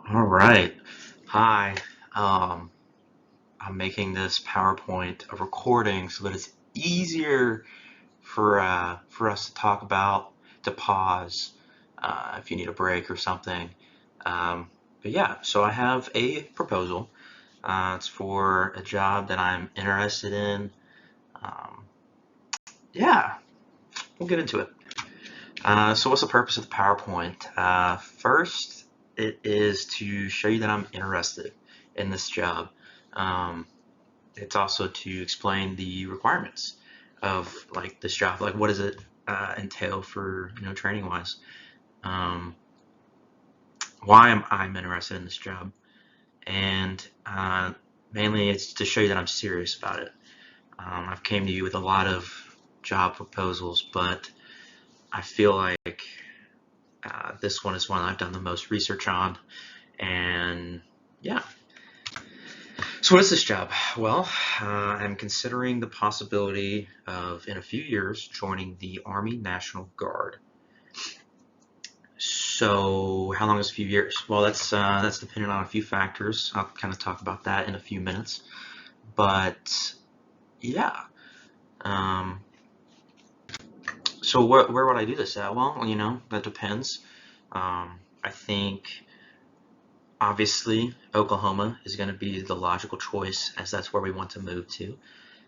All right. Hi. Um, I'm making this PowerPoint a recording so that it's easier for us to talk about, to pause if you need a break or something. But yeah, so I have a proposal. It's for a job that I'm interested in. Um, yeah, we'll get into it. So what's the purpose of the PowerPoint? First, it is to show you that I'm interested in this job. Um, it's also to explain the requirements of like this job, like what does it entail for training wise. Um, why am I interested in this job? And mainly it's to show you that I'm serious about it. I've came to you with a lot of job proposals, but I feel like this one is one I've done the most research on, and yeah. So what is this job? Well, I'm considering the possibility of, in a few years, joining the Army National Guard. So how long is a few years? Well, that's dependent on a few factors. I'll kind of talk about that in a few minutes. But yeah. Um, so where would I do this at? Well, that depends. I think obviously Oklahoma is going to be the logical choice as that's where we want to move to.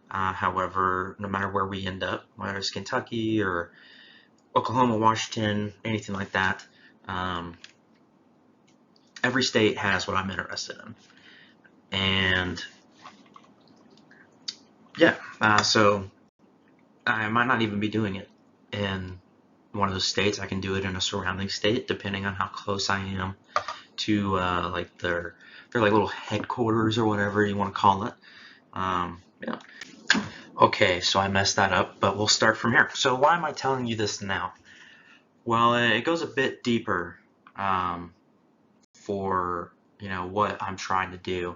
However, no matter where we end up, whether it's Kentucky or Oklahoma, Washington, anything like that, um, every state has what I'm interested in. And yeah, so I might not even be doing it in one of those states. I can do it in a surrounding state, depending on how close I am to like their like little headquarters or whatever you want to call it. Yeah. Okay, so I messed that up, but we'll start from here. So why am I telling you this now? Well, it goes a bit deeper um, for what I'm trying to do.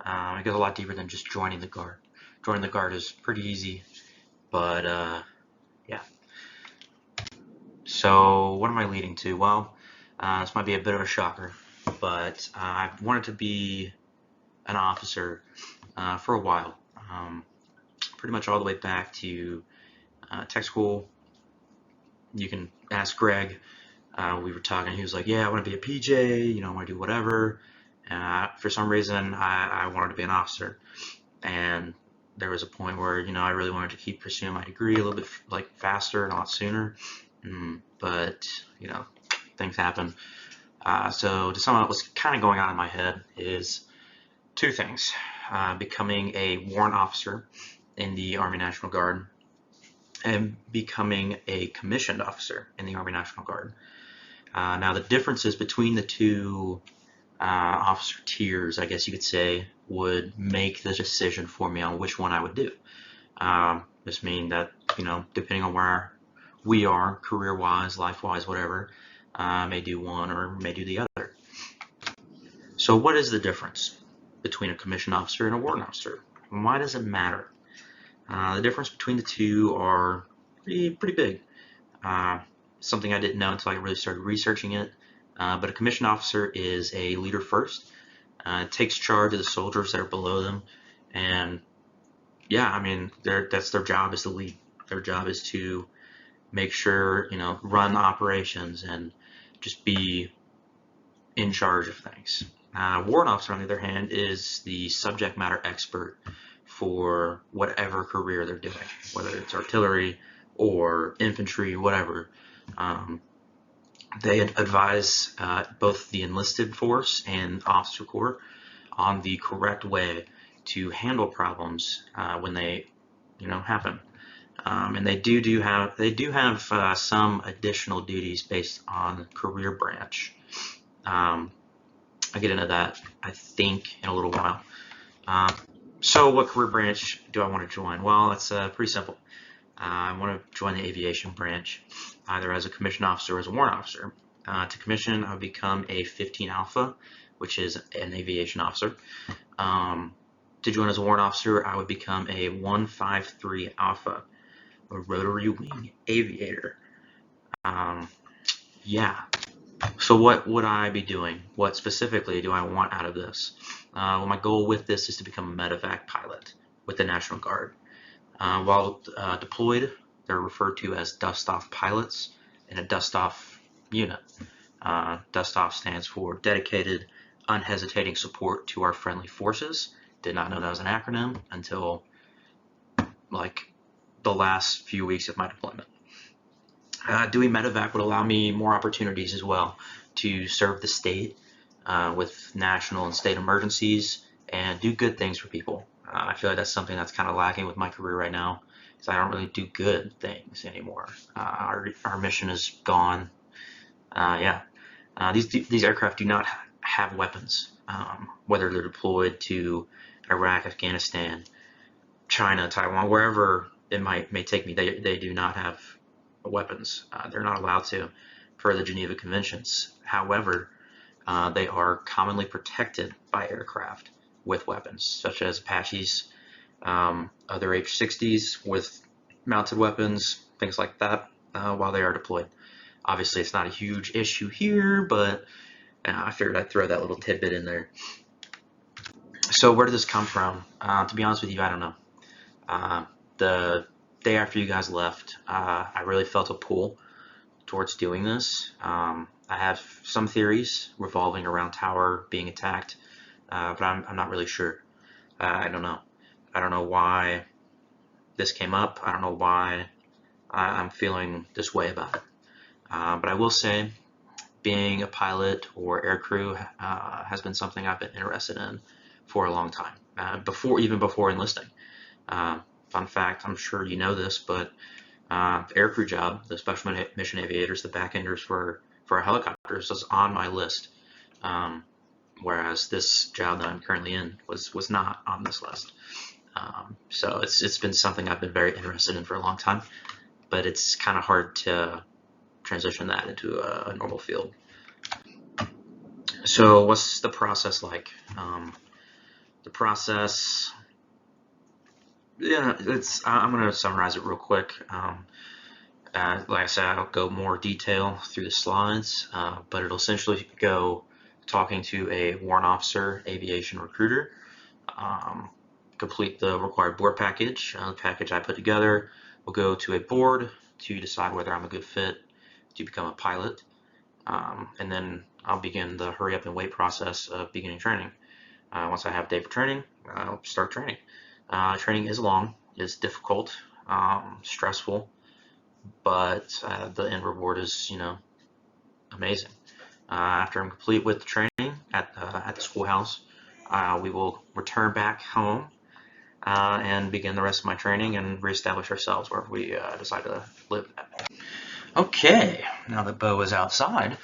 It goes a lot deeper than just joining the guard. Joining the guard is pretty easy, but yeah. So what am I leading to? Well, this might be a bit of a shocker, but I've wanted to be an officer for a while. Pretty much all the way back to tech school. You can ask Greg. We were talking. He was like, "Yeah, I want to be a PJ. I want to do whatever." For some reason, I wanted to be an officer, and there was a point where I really wanted to keep pursuing my degree a little bit like faster and a lot sooner. But things happen. So to sum up, what's kind of going on in my head is two things: becoming a warrant officer in the Army National Guard, and becoming a commissioned officer in the Army National Guard. Now, the differences between the two officer tiers, I guess you could say, would make the decision for me on which one I would do. This means that, depending on where we are, career-wise, life-wise, whatever, I may do one or may do the other. So what is the difference between a commissioned officer and a warrant officer? And why does it matter? The difference between the two are pretty big. Uh, Something I didn't know until I really started researching it. But a commissioned officer is a leader first. Takes charge of the soldiers that are below them, and yeah, I mean, that's their job is to lead. Their job is to make sure run operations and just be in charge of things. Warrant officer, on the other hand, is the subject matter expert for whatever career they're doing, whether it's artillery or infantry, whatever. Um, they advise both the enlisted force and officer corps on the correct way to handle problems when they, happen. And they do have some additional duties based on career branch. Um, I'll get into that, I think, in a little while. Uh, so what career branch do I want to join? Well, it's pretty simple. I want to join the aviation branch, either as a commissioned officer or as a warrant officer. To commission, I would become a 15 Alpha, which is an aviation officer. To join as a warrant officer, I would become a 153 Alpha, a rotary wing aviator. Um, yeah. So what would I be doing? What specifically do I want out of this? Well, my goal with this is to become a medevac pilot with the National Guard. While deployed, they're referred to as dust-off pilots in a dust-off unit. Dust-off stands for Dedicated, Unhesitating Support to Our Friendly Forces. Did not know that was an acronym until like the last few weeks of my deployment. Doing medevac would allow me more opportunities as well to serve the state with national and state emergencies and do good things for people. I feel like that's something that's kind of lacking with my career right now, because I don't really do good things anymore. Our mission is gone. Yeah, these aircraft do not have weapons, whether they're deployed to Iraq, Afghanistan, China, Taiwan, wherever it may take me. They do not have weapons. They're not allowed to per the Geneva Conventions. However, they are commonly protected by aircraft with weapons, such as Apaches, other H-60s with mounted weapons, things like that, while they are deployed. Obviously, it's not a huge issue here, but I figured I'd throw that little tidbit in there. So where did this come from? To be honest with you, I don't know. The day after you guys left, I really felt a pull towards doing this. I have some theories revolving around Tower being attacked, but I'm not really sure. I don't know. I don't know why this came up. I don't know why I'm feeling this way about it. But I will say, being a pilot or aircrew has been something I've been interested in for a long time, even before enlisting. Fun fact, I'm sure you know this, but the aircrew job, the special mission aviators, the backenders for our helicopters, is on my list. Whereas this job that I'm currently in was not on this list. So it's been something I've been very interested in for a long time, but it's kind of hard to transition that into a normal field. So what's the process like? The process, yeah, I'm going to summarize it real quick. Like I said, I don't go more detail through the slides, but it'll essentially go talking to a warrant officer, aviation recruiter, complete the required board package. The package I put together will go to a board to decide whether I'm a good fit to become a pilot, and then I'll begin the hurry up and wait process of beginning training. Once I have a day for training, I'll start training. Training is long, it's difficult, stressful, but the end reward is, amazing. After I'm complete with the training at the schoolhouse, we will return back home and begin the rest of my training and reestablish ourselves wherever we decide to live. Okay, now that Bo is outside,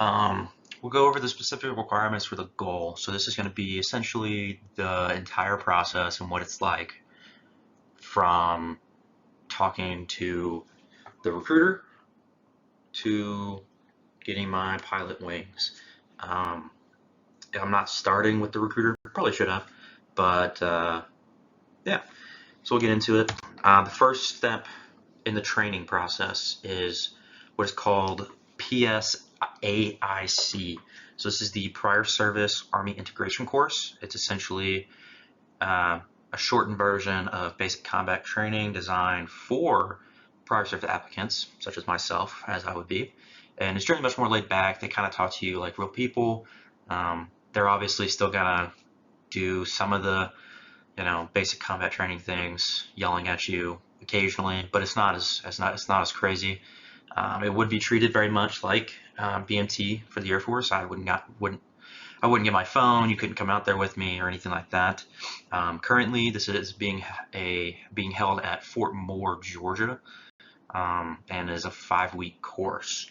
we'll go over the specific requirements for the goal. So this is going to be essentially the entire process and what it's like from talking to the recruiter to getting my pilot wings. I'm not starting with the recruiter, probably should have, but yeah, so we'll get into it. The first step in the training process is what is called PSAIC. So this is the Prior Service Army Integration Course. It's essentially a shortened version of basic combat training designed for prior service applicants, such as myself, as I would be. And it's generally much more laid back. They kind of talk to you like real people. They're obviously still gonna do some of the, basic combat training things, yelling at you occasionally, but it's not as crazy. It would be treated very much like BMT for the Air Force. I wouldn't get my phone. You couldn't come out there with me or anything like that. Currently, this is being held at Fort Moore, Georgia, and is a 5-week course.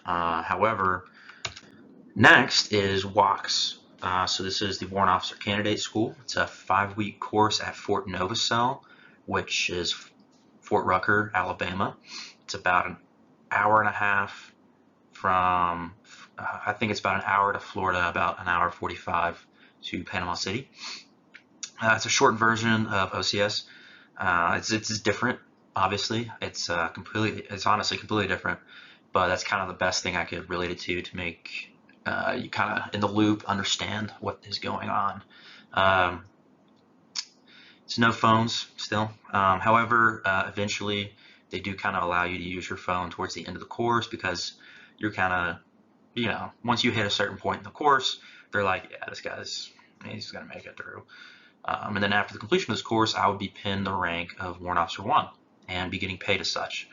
However, next is WOCS. So this is the Warrant Officer Candidate School. It's a 5-week course at Fort Novosel, which is Fort Rucker, Alabama. It's about an hour and a half from, I think it's about an hour to Florida, about an hour 45 to Panama City. It's a short version of OCS. It's different, obviously. It's honestly completely different, but that's kind of the best thing I could relate it to make you kind of in the loop, understand what is going on. Um, it's no phones still. However, eventually they do kind of allow you to use your phone towards the end of the course, because you're kind of, once you hit a certain point in the course, they're like, yeah, he's gonna make it through. And then after the completion of this course, I would be pinned the rank of Warrant Officer 1 and be getting paid as such.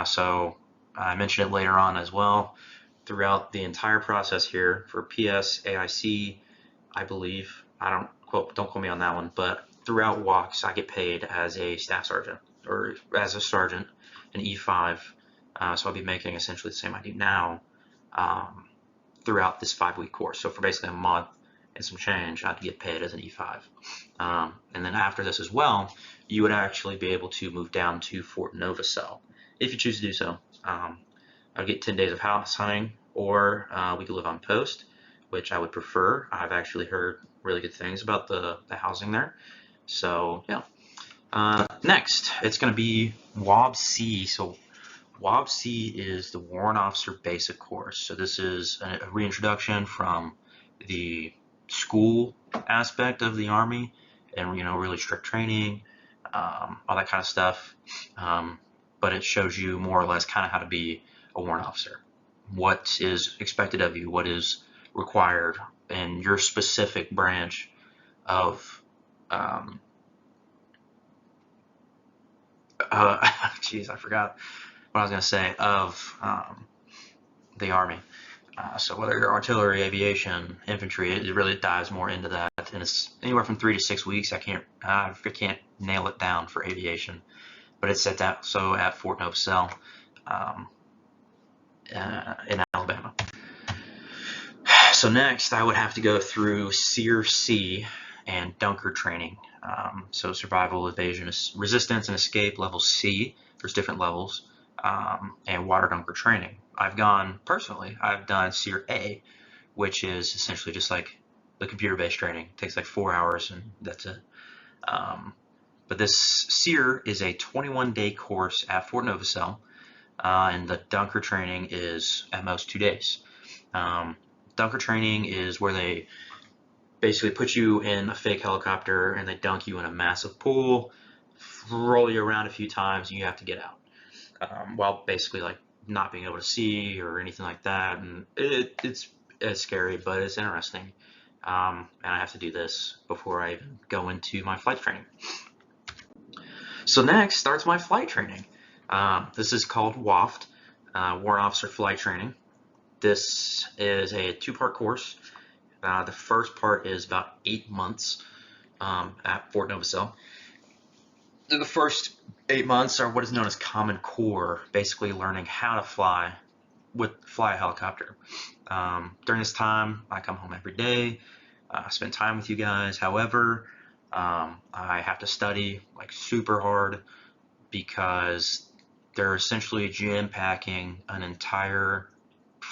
So I mentioned it later on as well. Throughout the entire process here for PS, AIC, I believe, don't quote me on that one, but throughout walks, I get paid as a staff sergeant, or as a sergeant, an E5. So I'll be making essentially the same I do now throughout this 5-week course. So for basically a month and some change, I'd get paid as an E5. And then after this as well, you would actually be able to move down to Fort Novosel, if you choose to do so. I'd get 10 days of house hunting, or we could live on post, which I would prefer. I've actually heard really good things about the housing there. So yeah. Next, it's going to be WOB-C. So WOB-C is the Warrant Officer Basic Course. So this is a reintroduction from the school aspect of the Army, and really strict training, all that kind of stuff. But it shows you more or less kind of how to be a warrant officer, what is expected of you, what is required in your specific branch of geez, I forgot what I was going to say, of the Army. So whether you're artillery, aviation, infantry, it really dives more into that, and it's anywhere from 3 to 6 weeks. I can't nail it down for aviation, but it's at that. So at Fort Novosel in Alabama. So next, I would have to go through SEER C and Dunker training. So survival, evasion, resistance, and escape level C. There's different levels, and water dunker training. I've done SEER A, which is essentially just like the computer-based training. It takes like 4 hours, and that's it. But this SEER is a 21-day course at Fort Novosel, and the dunker training is at most 2 days. Dunker training is where they basically put you in a fake helicopter and they dunk you in a massive pool, roll you around a few times, and you have to get out, while basically like not being able to see or anything like that. And it's scary, but it's interesting. And I have to do this before I even go into my flight training. So next starts my flight training. This is called WAFT, Warrant Officer Flight Training. This is a 2-part course. The first part is about 8 months at Fort Novosel. The first 8 months are what is known as Common Core, basically learning how to fly a helicopter. During this time, I come home every day, spend time with you guys. However, I have to study like super hard, because they're essentially jam-packing an entire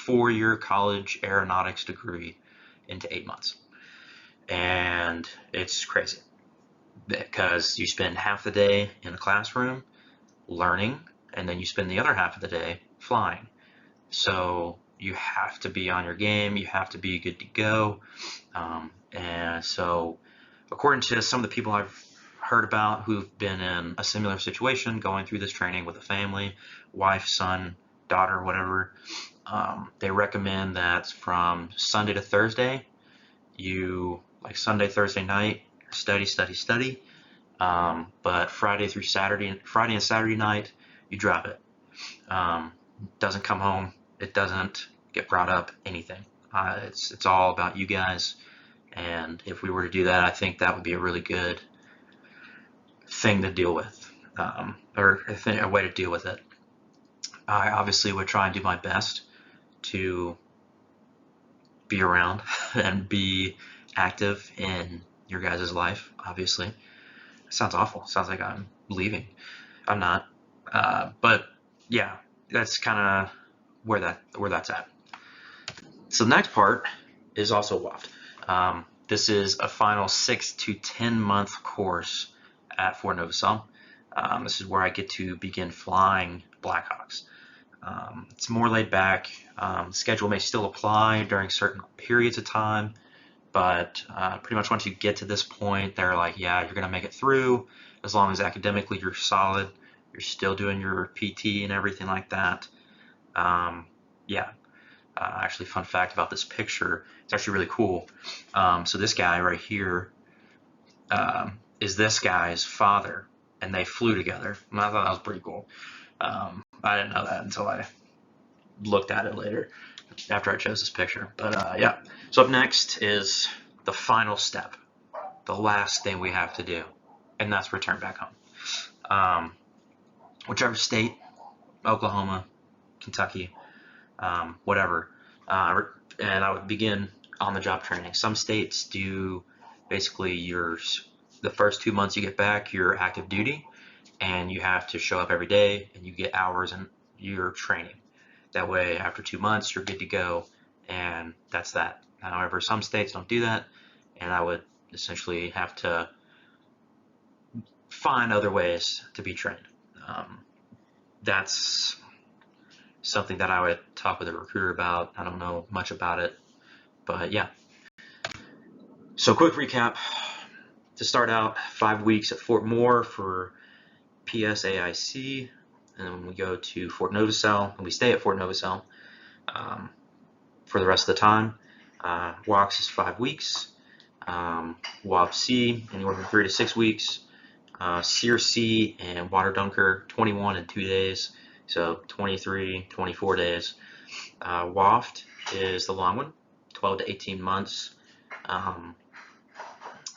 4-year college aeronautics degree into 8 months. And it's crazy, because you spend half the day in a classroom learning, and then you spend the other half of the day flying. So you have to be on your game, you have to be good to go. And so according to some of the people I've heard about who've been in a similar situation, going through this training with a family, wife, son, daughter, whatever, they recommend that from Sunday to Thursday, like Sunday, Thursday night, study. But Friday and Saturday night, you drop it. Doesn't come home. It doesn't get brought up, anything. It's all about you guys. And if we were to do that, I think that would be a really good thing to deal with, or a way to deal with it. I obviously would try and do my best to be around and be active in your guys' life. Obviously, it sounds awful. It sounds like I'm leaving. I'm not. But yeah, that's kind of where that's at. So the next part is also WAFT. This is a final 6 to 10 month course at Fort Novosel. This is where I get to begin flying Blackhawks. It's more laid back. Schedule may still apply during certain periods of time, but pretty much once you get to this point, they're like, yeah, you're going to make it through as long as academically you're solid, you're still doing your PT and everything like that. Yeah. Actually, fun fact about this picture, it's actually really cool. So this guy right here is this guy's father, and they flew together. And I thought that was pretty cool. I didn't know that until I looked at it later after I chose this picture. But yeah, so up next is the final step, the last thing we have to do, and that's return back home. Whichever state, Oklahoma, Kentucky, whatever, and I would begin on-the-job training. Some states do basically the first 2 months you get back, you're active duty, and you have to show up every day, and you get hours in your training. That way, after 2 months, you're good to go, and that's that. However, some states don't do that, and I would essentially have to find other ways to be trained. That's something that I would talk with a recruiter about. I don't know much about it, but yeah. So quick recap. To start out, 5 weeks at Fort Moore for PSAIC, and then we go to Fort Novosel, and we stay at Fort Novosel for the rest of the time. WOX is 5 weeks. WOB-C, anywhere from 3 to 6 weeks. SEER-C and Water Dunker, 21 and 2 days, so 23, 24 days. WAFT is the long one, 12 to 18 months.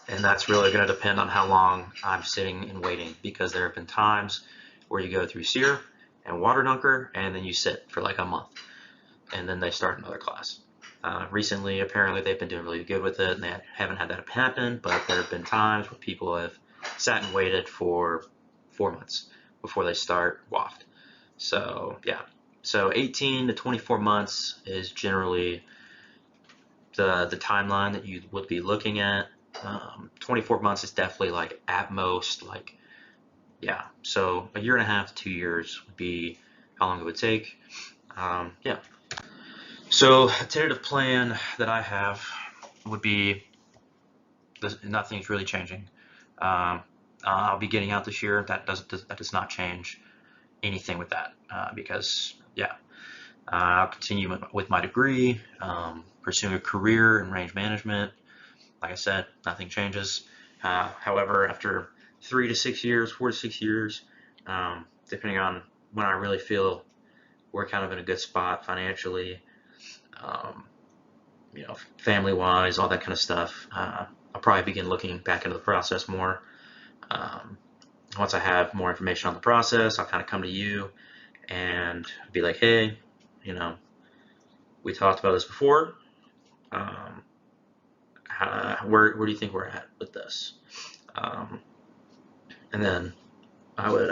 And that's really going to depend on how long I'm sitting and waiting, because there have been times where you go through SEER and Water Dunker, and then you sit for like a month, and then they start another class. Recently, apparently, they've been doing really good with it, and they haven't had that happen, but there have been times where people have sat and waited for 4 months before they start WAFT. So, yeah. So 18 to 24 months is generally the timeline that you would be looking at. 24 months is definitely like at most, like, yeah. So a year and a half, 2 years would be how long it would take. Yeah. So a tentative plan that I have would be nothing's really changing. I'll be getting out this year. That does not change anything with that, because yeah, I'll continue with my degree, pursuing a career in range management. Like I said, nothing changes. However, after 3 to 6 years, 4 to 6 years, depending on when I really feel we're kind of in a good spot financially, family-wise, all that kind of stuff, I'll probably begin looking back into the process more. Once I have more information on the process, I'll kind of come to you and be like, hey, we talked about this before. Where do you think we're at with this? And then I would,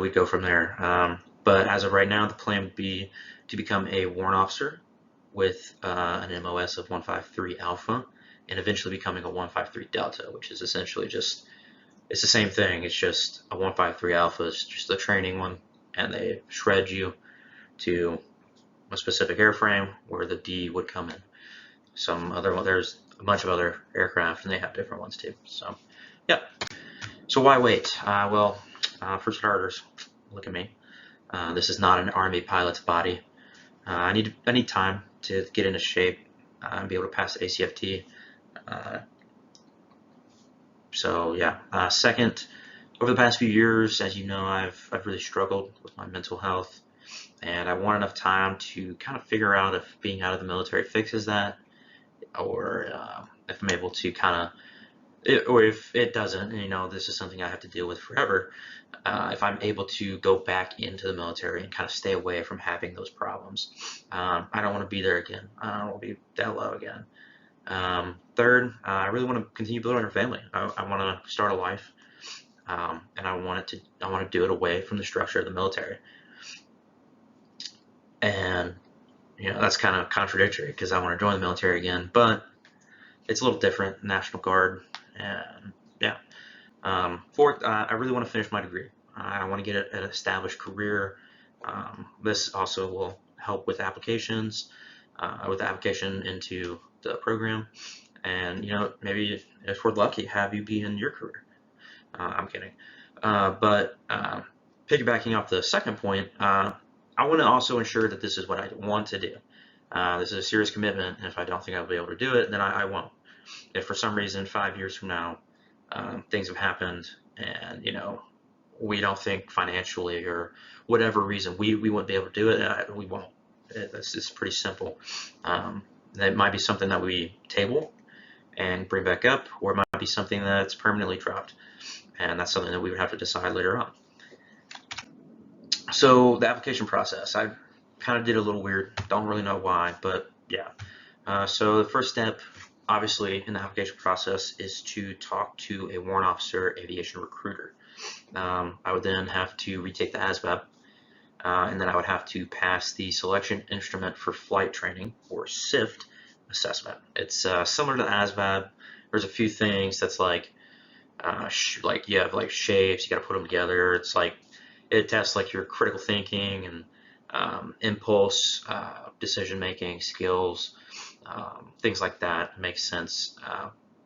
we'd go from there. But as of right now, the plan would be to become a warrant officer with an MOS of 153 Alpha, and eventually becoming a 153 Delta, which is essentially it's the same thing. It's just a 153 Alpha is just the training one, and they shred you to a specific airframe where the D would come in. There's a bunch of other aircraft, and they have different ones too. So, yeah. So why wait? For starters, look at me. This is not an Army pilot's body. I need time to get into shape and be able to pass the ACFT. So yeah. Second, over the past few years, as you know, I've really struggled with my mental health, and I want enough time to kind of figure out if being out of the military fixes that, or if I'm able to or if it doesn't, this is something I have to deal with forever. If I'm able to go back into the military and kind of stay away from having those problems. I don't want to be there again. I don't want to be that low again. Third, I really want to continue building a family. I want to start a life, and I want to do it away from the structure of the military. And that's kind of contradictory, because I want to join the military again, but it's a little different. National Guard, and yeah. Fourth, I really want to finish my degree. I want to get an established career This also will help with applications, with the application into the program, and maybe if we're lucky, have you be in your career. I'm kidding. But piggybacking off the second point, I want to also ensure that this is what I want to do. This is a serious commitment, and if I don't think I'll be able to do it, then I won't. If for some reason 5 years from now things have happened and we don't think financially or whatever reason we wouldn't be able to do it, we won't. It's pretty simple. That might be something that we table and bring back up, or it might be something that's permanently dropped, and that's something that we would have to decide later on. So the application process, I kind of did a little weird, don't really know why, but yeah. So the first step, obviously, in the application process is to talk to a warrant officer aviation recruiter. I would then have to retake the ASVAB, and then I would have to pass the selection instrument for flight training, or SIFT, assessment. It's similar to the ASVAB. There's a few things that's like you have like shapes, you got to put them together. It's like it tests like your critical thinking and impulse, decision making skills, things like that. It makes sense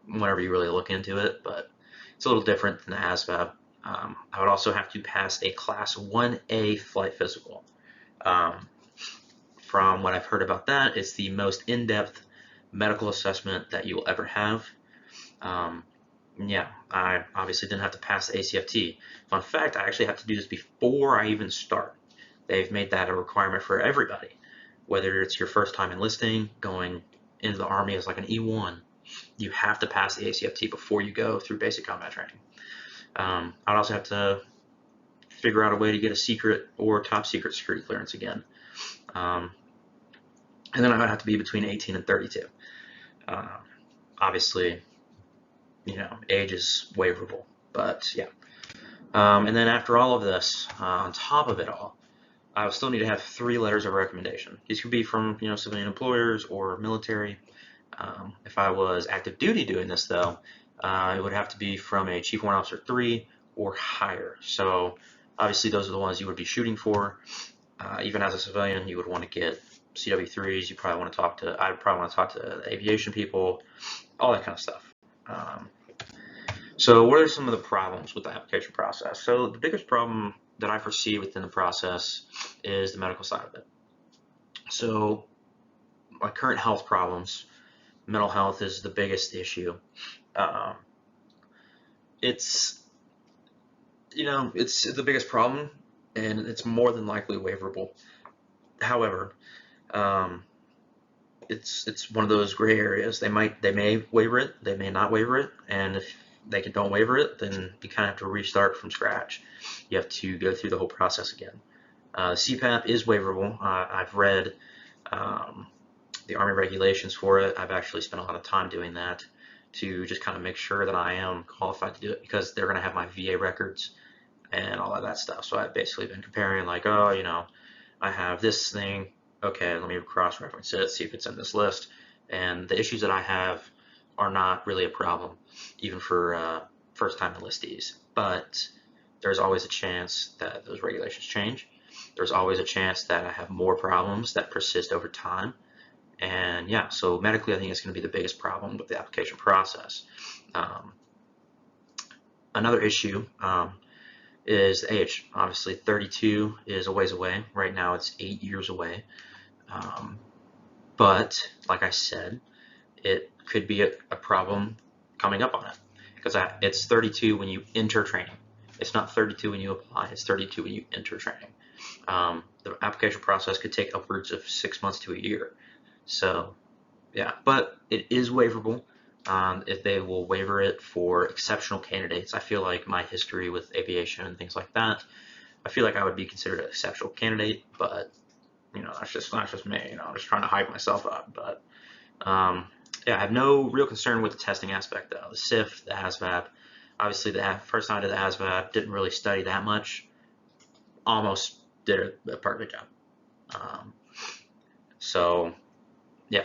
whenever you really look into it, but it's a little different than the ASVAB. I would also have to pass a Class 1A flight physical. From what I've heard about that, it's the most in-depth medical assessment that you will ever have. Yeah, I obviously didn't have to pass the ACFT. Fun fact, I actually have to do this before I even start. They've made that a requirement for everybody, whether it's your first time enlisting, going into the Army as like an E1, you have to pass the ACFT before you go through basic combat training. I'd also have to figure out a way to get a secret or top secret security clearance again. And then I would have to be between 18 and 32. Obviously, age is waiverable, but yeah. And then after all of this, on top of it all, I would still need to have 3 letters of recommendation. These could be from civilian employers or military. If I was active duty doing this, though, it would have to be from a Chief Warrant Officer 3 or higher. So obviously those are the ones you would be shooting for. Even as a civilian, you would want to get CW3s. I'd probably want to talk to the aviation people, all that kind of stuff. So what are some of the problems with the application process? So the biggest problem that I foresee within the process is the medical side of it. So my current health problems, mental health is the biggest issue. It's the biggest problem, and it's more than likely waiverable. However, it's one of those gray areas. They may waiver it, they may not waiver it, and if they don't waiver it, then you kind of have to restart from scratch. You have to go through the whole process again. CPAP is waiverable. I've read the Army regulations for it. I've actually spent a lot of time doing that to just kind of make sure that I am qualified to do it, because they're going to have my VA records and all of that stuff. So I've basically been comparing like, I have this thing. Okay, let me cross-reference it, see if it's in this list. And the issues that I have are not really a problem, even for first-time enlistees. But there's always a chance that those regulations change. There's always a chance that I have more problems that persist over time. And yeah, so medically, I think it's going to be the biggest problem with the application process. Another issue is age. Obviously, 32 is a ways away. Right now, it's 8 years away. But like I said, it could be a problem coming up on it, because it's 32 when you enter training. It's not 32 when you apply. It's 32 when you enter training. The application process could take upwards of 6 months to a year. So yeah, but it is waiverable. If they will waiver it for exceptional candidates. I feel like my history with aviation and things like that, I feel like I would be considered an exceptional candidate, but that's just me. I'm just trying to hype myself up. But yeah, I have no real concern with the testing aspect, though. The SIF, the ASVAB, obviously the first time I did the ASVAB, didn't really study that much. Almost did a perfect job. So yeah.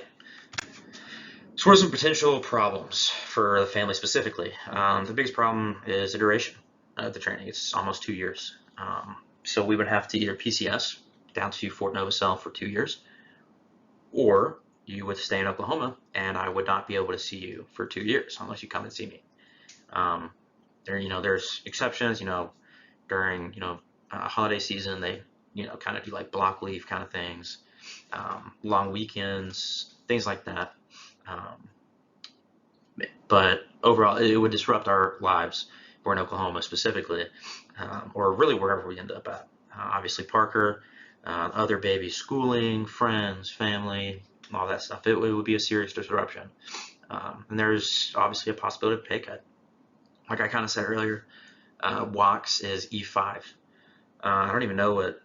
So what are some potential problems for the family specifically? The biggest problem is the duration of the training. It's almost 2 years. So we would have to either PCS down to Fort Novosel for 2 years, or you would stay in Oklahoma, and I would not be able to see you for 2 years unless you come and see me. There's exceptions. During holiday season, they kind of do like block leave kind of things, long weekends, things like that. But overall, it would disrupt our lives. We're in Oklahoma specifically, or really wherever we end up at. Obviously, Parker, other babies, schooling, friends, family, all that stuff. It would be a serious disruption. And there's obviously a possibility of pay cut. Like I kind of said earlier, WOX is E5. I don't even know what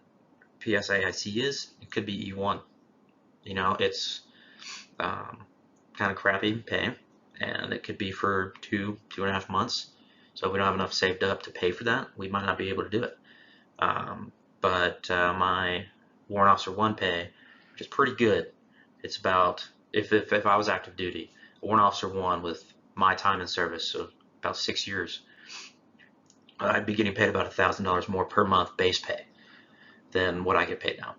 PSAIC is. It could be E1. It's kind of crappy pay, and it could be for 2.5 months. So if we don't have enough saved up to pay for that, we might not be able to do it. But my Warrant Officer 1 pay, which is pretty good, it's about, if I was active duty, a Warrant Officer 1 with my time in service, so about 6 years, I'd be getting paid about $1,000 more per month base pay than what I get paid now.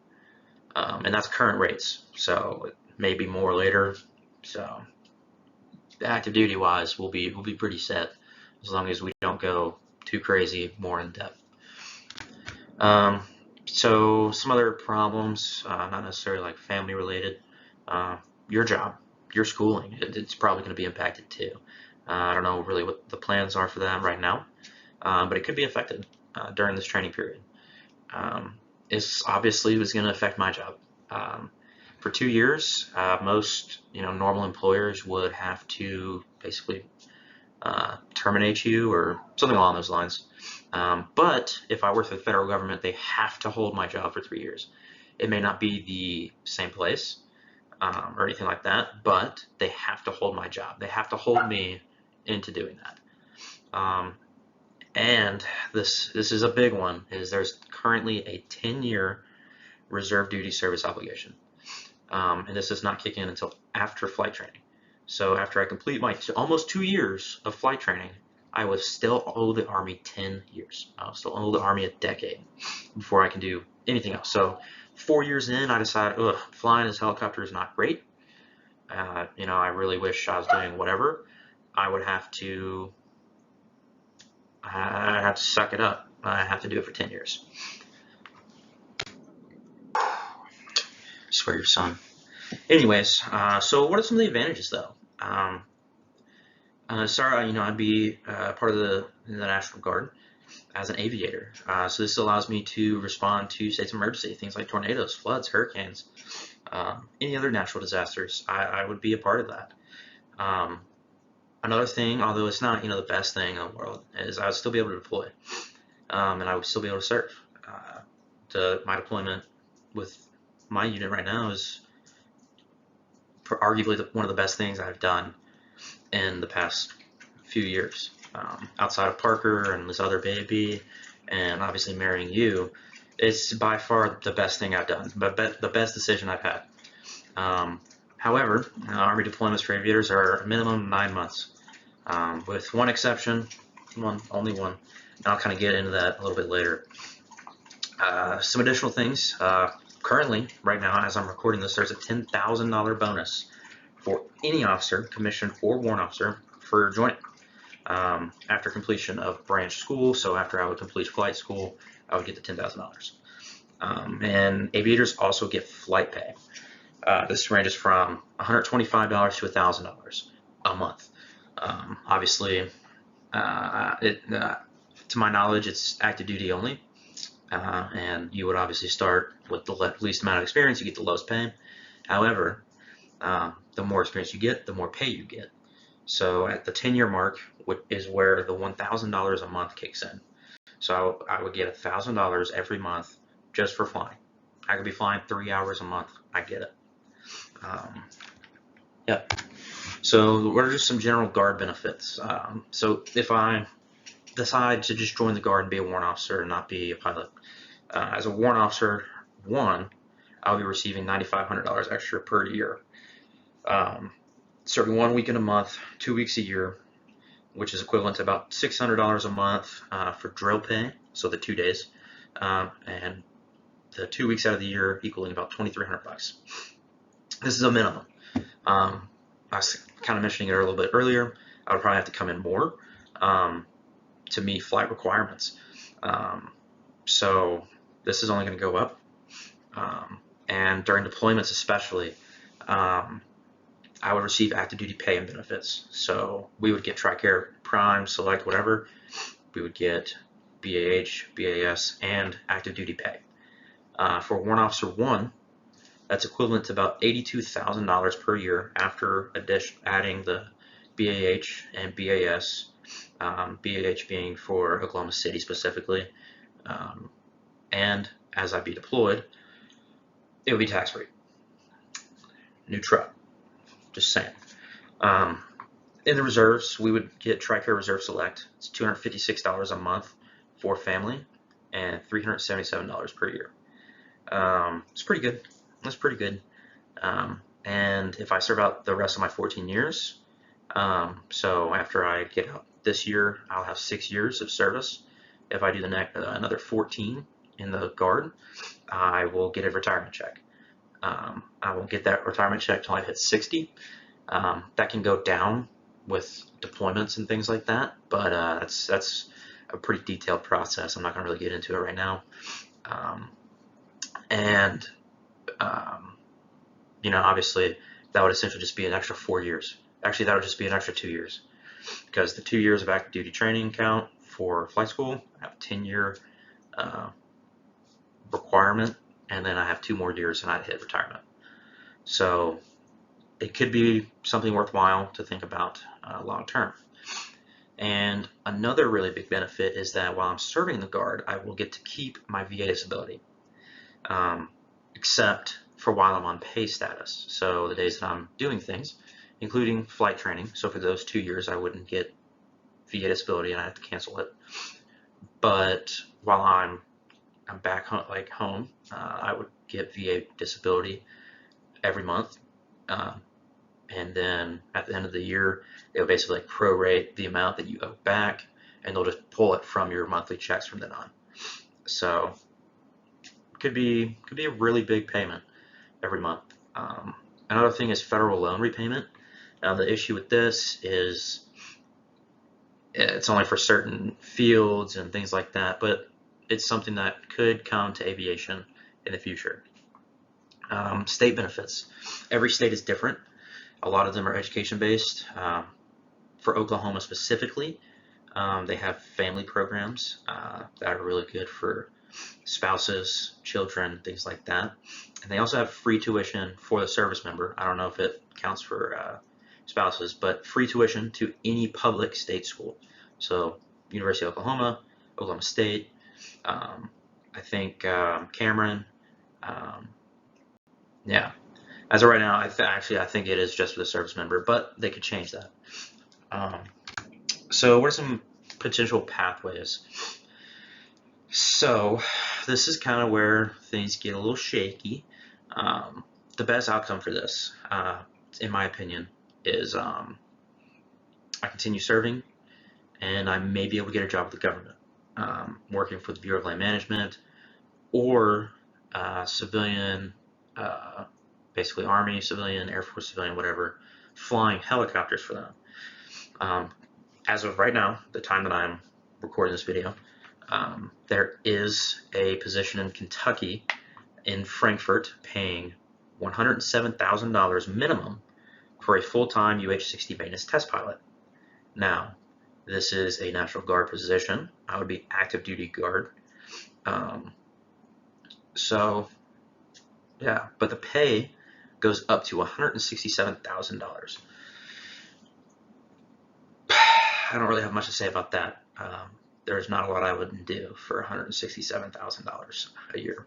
And that's current rates, so it may be more later. So active duty wise, we'll be pretty set as long as we don't go too crazy, more in depth. So some other problems, not necessarily like family related. Your job, your schooling, it's probably going to be impacted too. I don't know really what the plans are for that right now, but it could be affected during this training period. It's obviously was going to affect my job. For 2 years, most normal employers would have to basically terminate you or something along those lines. But if I work for the federal government, they have to hold my job for 3 years. It may not be the same place or anything like that, but they have to hold my job. They have to hold me into doing that. And this is a big one, is there's currently a 10-year reserve duty service obligation. And this does not kick in until after flight training. So after I complete my almost 2 years of flight training, I will still owe the Army 10 years. I'll still owe the Army a decade before I can do anything else. So 4 years in, I decided, flying this helicopter is not great. I really wish I was doing whatever. I have to suck it up. I have to do it for 10 years. Swear your son. Anyways, so what are some of the advantages though? I'd be part of the National Guard as an aviator. So this allows me to respond to states of emergency, things like tornadoes, floods, hurricanes, any other natural disasters. I would be a part of that. Another thing, although it's not the best thing in the world, is I would still be able to deploy, and I would still be able to serve. My deployment with my unit right now is arguably one of the best things I've done in the past few years. Outside of Parker and this other baby, and obviously marrying you, it's by far the best thing I've done, but the best decision I've had. However, Army deployments for aviators are a minimum 9 months, with one exception, only one. And I'll kind of get into that a little bit later. Some additional things. Currently, right now, as I'm recording this, there's a $10,000 bonus for any officer, commissioned or warrant officer, for joining after completion of branch school. So after I would complete flight school, I would get the $10,000. And aviators also get flight pay. This ranges from $125 to $1,000 a month. Obviously, to my knowledge, it's active duty only. And you would obviously start with the least amount of experience, you get the lowest pay. However, the more experience you get, the more pay you get. So at the 10-year mark is where the $1,000 a month kicks in. So I would get $1,000 every month just for flying. I could be flying 3 hours a month. I get it. Yep. So what are just some general Guard benefits? So if I decide to just join the Guard and be a warrant officer and not be a pilot, as a warrant officer 1, I'll be receiving $9,500 extra per year. Serving 1 week in a month, 2 weeks a year, which is equivalent to about $600 a month for drill pay, so the 2 days, and the 2 weeks out of the year equaling about $2,300. This is a minimum. I was kind of mentioning it a little bit earlier. I would probably have to come in more to meet flight requirements. So this is only going to go up. And during deployments especially, I would receive active duty pay and benefits. So we would get TRICARE, Prime, Select, whatever. We would get BAH, BAS, and active duty pay. For Warrant Officer 1, that's equivalent to about $82,000 per year after adding the BAH and BAS, BAH being for Oklahoma City specifically, and as I be deployed, it would be tax-free. New truck, just saying. In the reserves, we would get TRICARE Reserve Select. It's $256 a month for family and $377 per year. It's pretty good. That's pretty good. And if I serve out the rest of my 14 years, so after I get out this year, I'll have 6 years of service. If I do another 14 in the Guard, I will get a retirement check. I won't get that retirement check till I hit 60. That can go down with deployments and things like that, but that's a pretty detailed process. I'm not going to really get into it right now. Obviously, that would essentially just be an extra 4 years. Actually, that would just be an extra 2 years, because the 2 years of active duty training count for flight school. I have a 10-year requirement, and then I have 2 more years and I'd hit retirement. So it could be something worthwhile to think about long term. And another really big benefit is that while I'm serving the Guard, I will get to keep my VA disability, except for while I'm on pay status. So the days that I'm doing things, including flight training. So for those 2 years, I wouldn't get VA disability and I have to cancel it. But while I'm back home, I would get VA disability every month. And then at the end of the year, they'll basically prorate the amount that you owe back, and they'll just pull it from your monthly checks from then on. So could be a really big payment every month. Another thing is federal loan repayment. Now the issue with this is it's only for certain fields and things like that, but it's something that could come to aviation in the future. State benefits. Every state is different. A lot of them are education-based. For Oklahoma specifically, they have family programs that are really good for spouses, children, things like that. And they also have free tuition for the service member. I don't know if it counts for spouses, but free tuition to any public state school. So University of Oklahoma, Oklahoma State, I think Cameron. Yeah. As of right now, I think it is just for the service member, but they could change that. So what are some potential pathways? So this is kind of where things get a little shaky. The best outcome for this, in my opinion, is I continue serving, and I may be able to get a job with the government, working for the Bureau of Land Management, or civilian, basically Army, civilian, Air Force, civilian, whatever, flying helicopters for them. As of right now, the time that I'm recording this video, there is a position in Kentucky, in Frankfort, paying $107,000 minimum for a full-time UH-60 maintenance test pilot. Now, this is a National Guard position. I would be active duty Guard. So, yeah, but the pay goes up to $167,000. I don't really have much to say about that. There's not a lot I wouldn't do for $167,000 a year.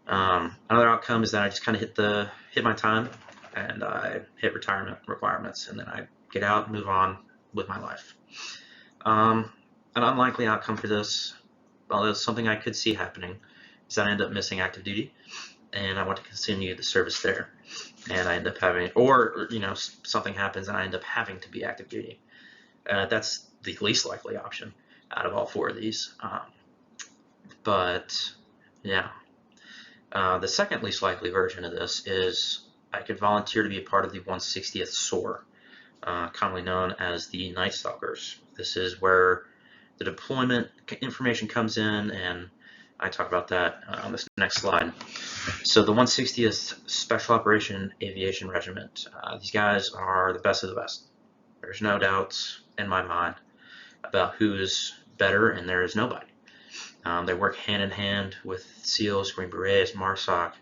Another outcome is that I just kind of hit my time, and I hit retirement requirements, and then I get out and move on with my life. An unlikely outcome for this, well, it's something I could see happening, is that I end up missing active duty, and I want to continue the service there, and I end up having, or something happens and I end up having to be active duty. That's the least likely option out of all 4 of these. But yeah, the second least likely version of this is I could volunteer to be a part of the 160th SOAR, commonly known as the Night Stalkers. This is where the deployment information comes in, and I talk about that on this next slide. So the 160th Special Operation Aviation Regiment, these guys are the best of the best. There's no doubts in my mind about who's better, and there is nobody. They work hand in hand with SEALs, Green Berets, MARSOC,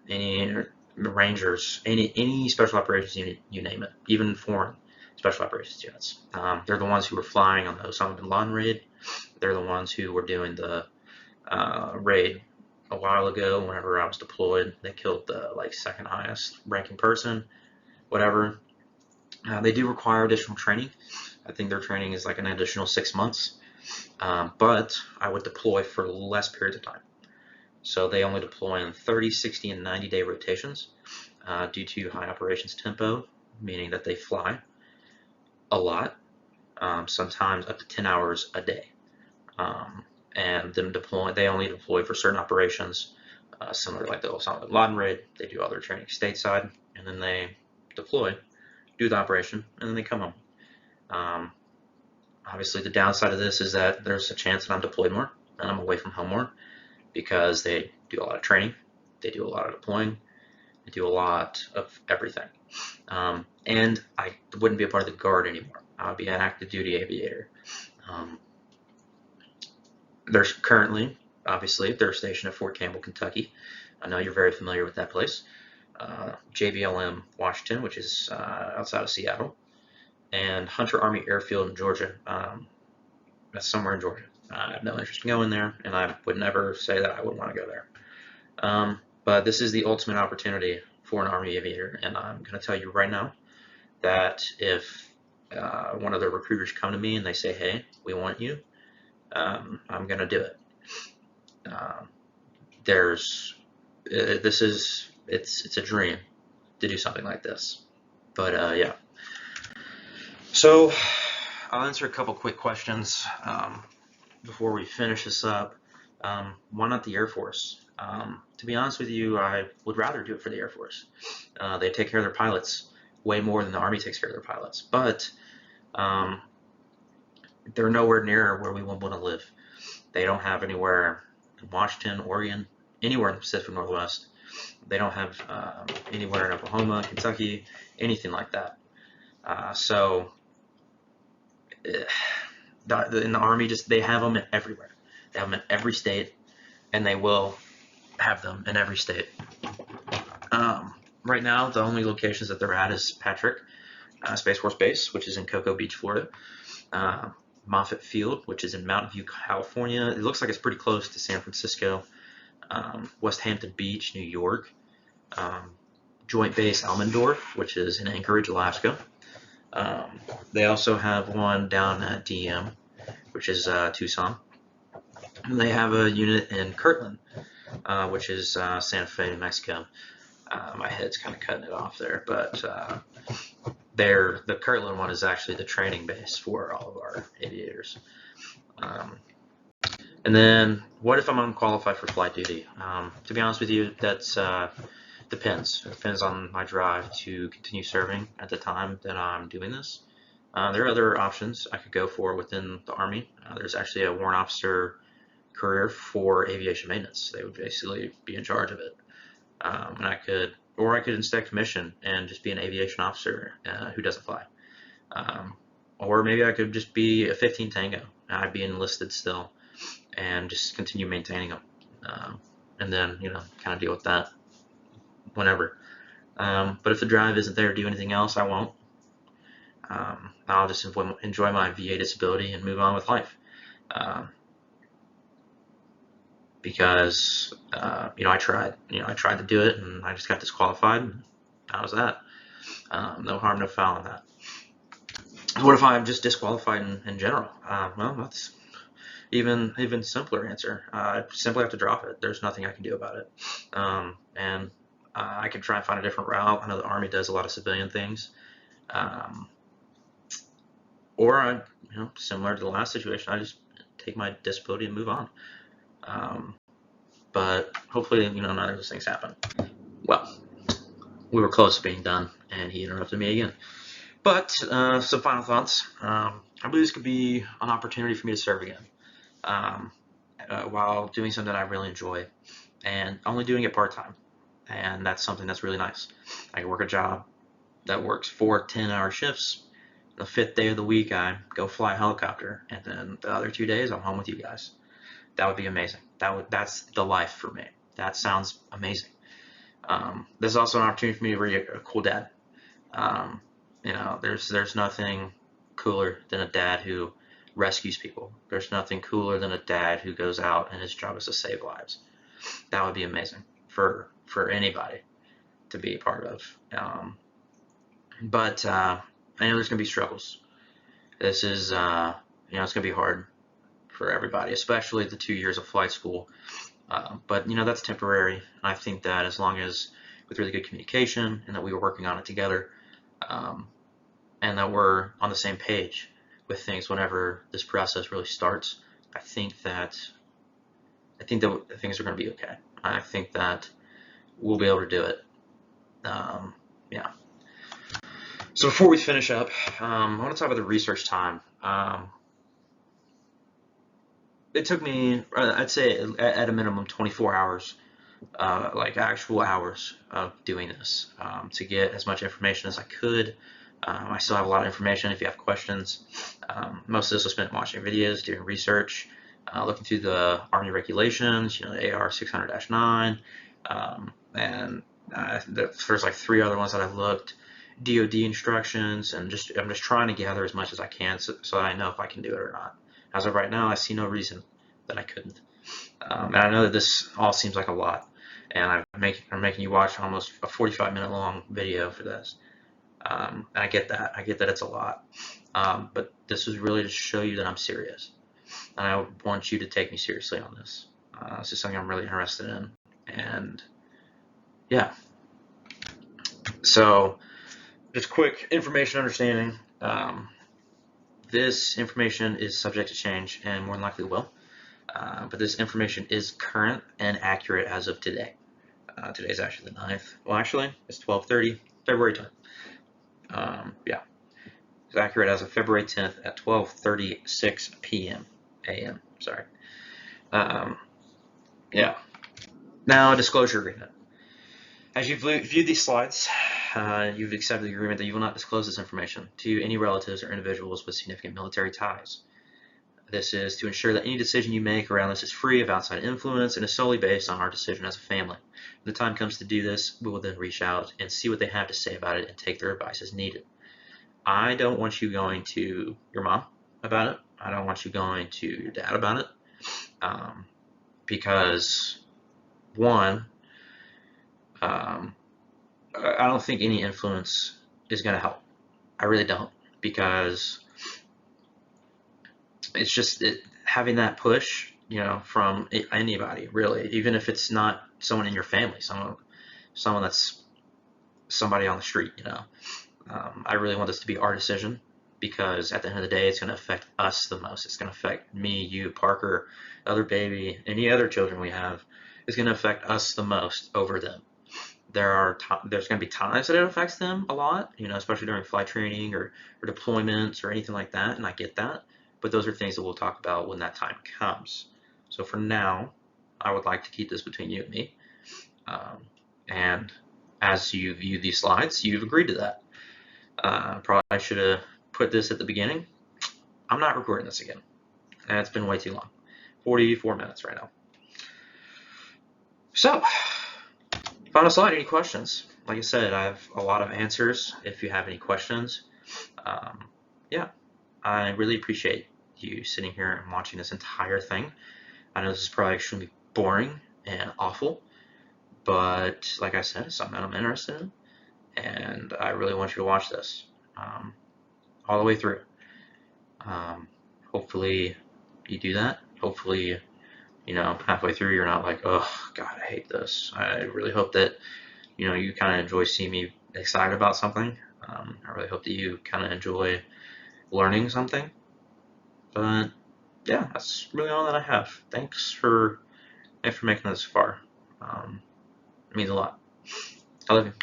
any Rangers, any special operations unit, you name it, even foreign special operations units. They're the ones who were flying on the Osama bin Laden raid. They're the ones who were doing the raid a while ago whenever I was deployed. They killed the second highest ranking person, whatever. They do require additional training. I think their training is like an additional 6 months, but I would deploy for less periods of time. So they only deploy in 30, 60, and 90-day rotations due to high operations tempo, meaning that they fly a lot, sometimes up to 10 hours a day. And they only deploy for certain operations, similar like the Osama bin Laden raid. They do all their training stateside, and then they deploy, do the operation, and then they come home. Obviously, the downside of this is that there's a chance that I'm deployed more and I'm away from home more, because they do a lot of training, they do a lot of deploying, they do a lot of everything. And I wouldn't be a part of the Guard anymore. I would be an active duty aviator. There's currently, obviously, they're stationed at Fort Campbell, Kentucky. I know you're very familiar with that place. JBLM, Washington, which is outside of Seattle, and Hunter Army Airfield in Georgia. That's somewhere in Georgia. I have no interest in going there, and I would never say that I would want to go there. But this is the ultimate opportunity for an Army aviator, and I'm going to tell you right now that if one of the recruiters come to me and they say, "Hey, we want you," I'm going to do it. It's a dream to do something like this. But yeah. So I'll answer a couple quick questions before we finish this up. Why not the Air Force? To be honest with you, I would rather do it for the Air Force. They take care of their pilots way more than the Army takes care of their pilots, but they're nowhere near where we want to live. They don't have anywhere in Washington, Oregon, anywhere in the Pacific Northwest. They don't have anywhere in Oklahoma, Kentucky, anything like that. So in the Army, they have them everywhere. They have them in every state, and they will have them in every state. Right now, the only locations that they're at is Patrick Space Force Base, which is in Cocoa Beach, Florida. Moffett Field, which is in Mountain View, California. It looks like it's pretty close to San Francisco. West Hampton Beach, New York. Joint Base Elmendorf, which is in Anchorage, Alaska. They also have one down at DM, which is Tucson. And they have a unit in Kirtland, which is Santa Fe, New Mexico. My head's kind of cutting it off there, but the Kirtland one is actually the training base for all of our aviators. And then, what if I'm unqualified for flight duty? To be honest with you, that's depends. It depends on my drive to continue serving at the time that I'm doing this. There are other options I could go for within the Army. There's actually a warrant officer career for aviation maintenance. They would basically be in charge of it. And I could instead commission and just be an aviation officer who doesn't fly. Or maybe I could just be a 15 Tango. I'd be enlisted still and just continue maintaining them. And then, kind of deal with that whenever. But if the drive isn't there to do anything else, I won't. I'll just enjoy my VA disability and move on with life. Because I tried to do it, and I just got disqualified, and that was that. No harm, no foul in that. What if I'm just disqualified in general? Well, that's even simpler answer. I simply have to drop it. There's nothing I can do about it. And I can try and find a different route. I know the Army does a lot of civilian things. Or similar to the last situation, I just take my disability and move on. But hopefully, none of those things happen. Well, we were close to being done, and he interrupted me again. But some final thoughts. I believe this could be an opportunity for me to serve again, um, while doing something that I really enjoy, and only doing it part-time. And that's something that's really nice. I can work a job that works 4 10-hour shifts. The 5th day of the week, I go fly a helicopter, and then the other 2 days, I'm home with you guys. That would be amazing. That's the life for me. That sounds amazing. This is also an opportunity for me to be a cool dad. Um, there's nothing cooler than a dad who rescues people. There's nothing cooler than a dad who goes out and his job is to save lives. That would be amazing for anybody to be a part of. But I know there's gonna be struggles. This is it's gonna be hard for everybody, especially the 2 years of flight school. But that's temporary. I think that as long as with really good communication and that we were working on it together, um, and that we're on the same page with things whenever this process really starts, I think that things are going to be okay. I think that we'll be able to do it. Yeah. So before we finish up, I want to talk about the research time. It took me, I'd say, at a minimum 24 hours, like actual hours of doing this, to get as much information as I could. I still have a lot of information if you have questions. Most of this was spent watching videos, doing research, looking through the Army regulations, the AR 600-9, and there's like 3 other ones that I've looked, DoD instructions, and I'm just trying to gather as much as I can so that I know if I can do it or not. As of right now, I see no reason that I couldn't. And I know that this all seems like a lot, and I'm making you watch almost a 45-minute long video for this. And I get that. I get that it's a lot. But this is really to show you that I'm serious. And I want you to take me seriously on this. This is something I'm really interested in. And yeah. So, just quick information understanding. This information is subject to change and more than likely will. But this information is current and accurate as of today. Today's actually the 9th. Well, actually, it's 12:30, February 10th. Yeah. It's accurate as of February 10th at 12:36 p.m. a.m. Sorry. Yeah. Now, a disclosure agreement. As you've viewed these slides, you've accepted the agreement that you will not disclose this information to any relatives or individuals with significant military ties. This is to ensure that any decision you make around this is free of outside influence and is solely based on our decision as a family. When the time comes to do this, we will then reach out and see what they have to say about it and take their advice as needed. I don't want you going to your mom about it. I don't want you going to your dad about it. Because, one, I don't think any influence is going to help. I really don't. Because it's just having that push, from anybody, really, even if it's not someone in your family, someone that's somebody on the street, I really want this to be our decision, because at the end of the day, it's going to affect us the most. It's going to affect me, you, Parker, other baby, any other children we have. It's going to affect us the most over them. There's going to be times that it affects them a lot, especially during flight training or deployments or anything like that, and I get that. But those are things that we'll talk about when that time comes. So for now, I would like to keep this between you and me. And as you view these slides, you've agreed to that. Probably should have put this at the beginning. I'm not recording this again. It's been way too long. 44 minutes right now. So, final slide, any questions? Like I said, I have a lot of answers if you have any questions. Yeah, I really appreciate you sitting here and watching this entire thing. I know this is probably extremely boring and awful, but like I said, it's something that I'm interested in, and I really want you to watch this all the way through. Hopefully you do that. Hopefully, halfway through you're not like, oh God, I hate this. I really hope that, you kind of enjoy seeing me excited about something. I really hope that you kind of enjoy learning something. But yeah, that's really all that I have. Thanks for Thanks for making it this far. It means a lot. I love you.